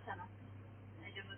たの？大丈夫？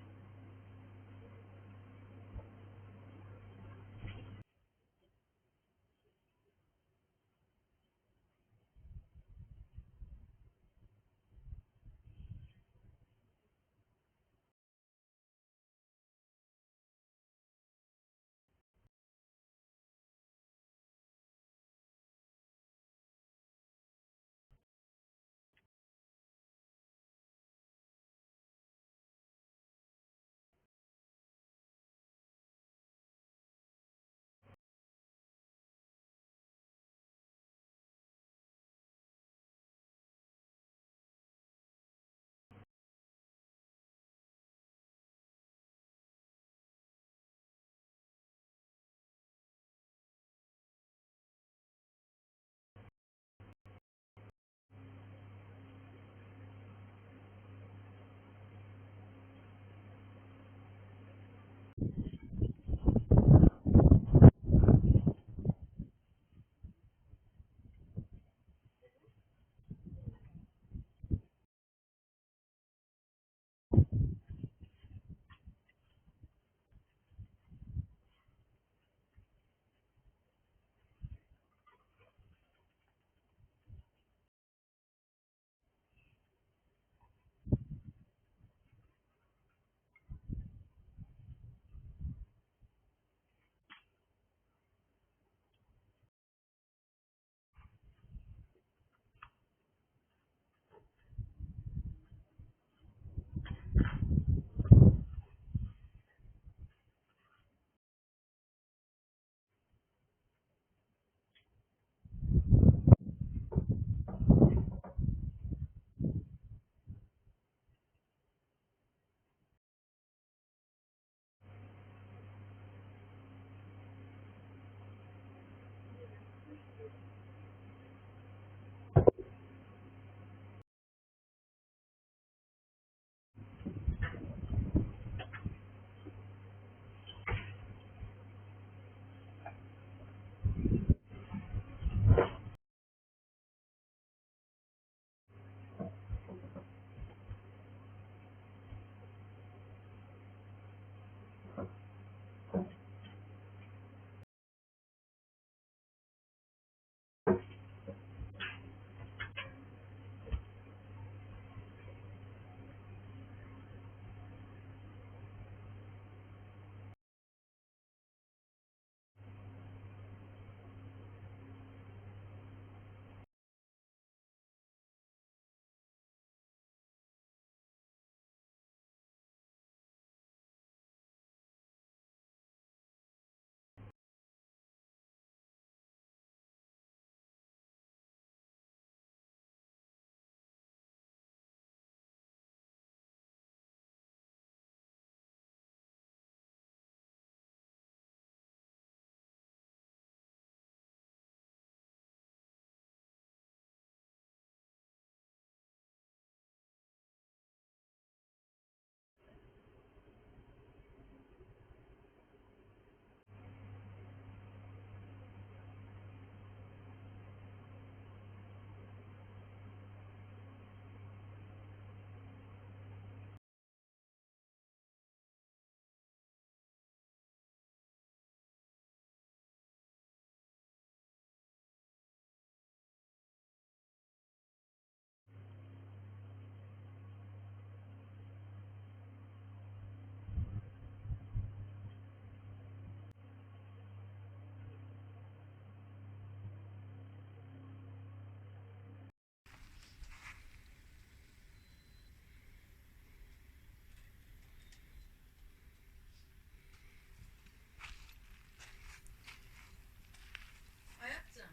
あやっちゃん、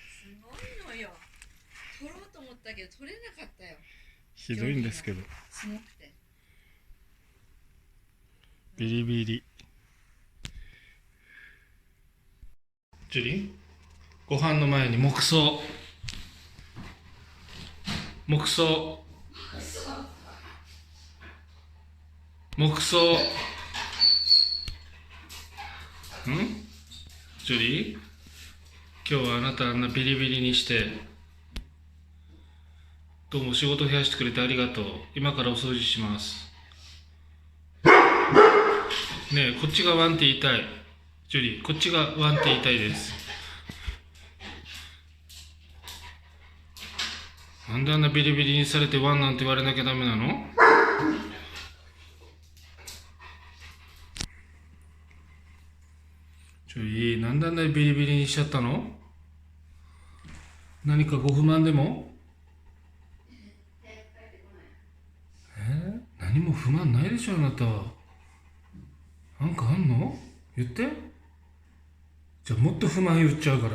すごいのよ。取ろうと思ったけど取れなかったよ。ひどいんですけど、すごくて。ビリビリ。ジュリン、ご飯の前に黙想。黙想。黙想。ジュリー、今日はあなたあんなビリビリにしてどうも仕事増やしてくれてありがとう。今からお掃除します。ねえ、こっちがワンって言いたい。ジュリー、こっちがワンって言いたいです。なんであんなビリビリにされてワンなんて言われなきゃダメなの？ジュリー、なんであんなにビリビリにしちゃったの？何かご不満でも？何も不満ないでしょ、あなた。なんかあんの？言って。じゃあもっと不満言っちゃうから。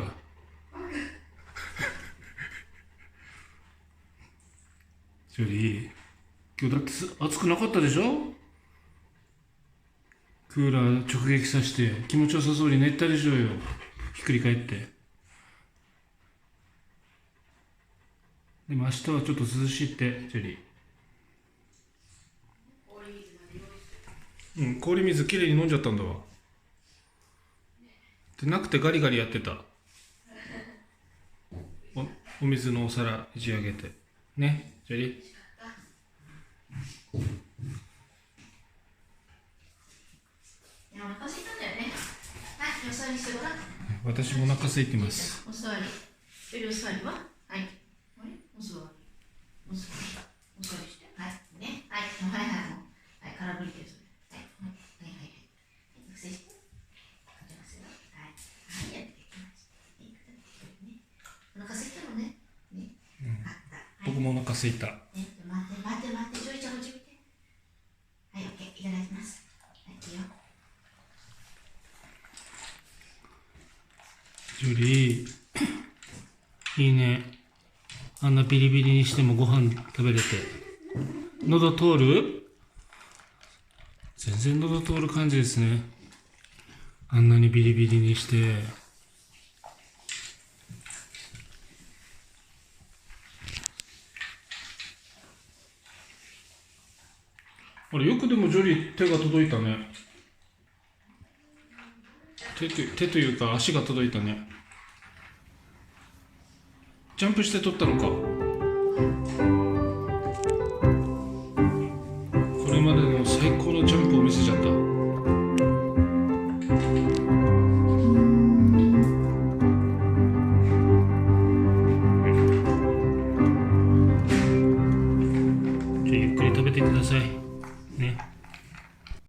ジュリー、今日だって暑くなかったでしょ？クーラー直撃させて気持ちよさそうに寝たでしょうよ。ひっくり返って。でも明日はちょっと涼しいって、ジュリー。氷水きれいに飲んじゃったんだわ。でなくてガリガリやってた。お水のお皿打ち上げてね、ジュリー。お腹空いたんだよね。はい、お座りしてごらん。私もお腹空いてます。お座り。ジュリーお座りは？はい。お座り。お座り。お座りして。はい。ね。はい。はいはい。はい。空振りてるそれ。はい。はいはいはい。伏せして。かけますよ。はい。はい。やっていきます。お腹空いたのね。ね。あった。僕もお腹空いた。ね。待って待って待って。ジョイちゃんも準備て。はい。オッケー。いただきます。はい。いいよ。ジュリー、いいね。あんなビリビリにしてもご飯食べれて。喉通る？全然喉通る感じですね。あんなにビリビリにして。あれ、よくでもジョリー手が届いたね。手というか足が届いたね。ジャンプして取ったのか。これまでの最高のジャンプを見せちゃった。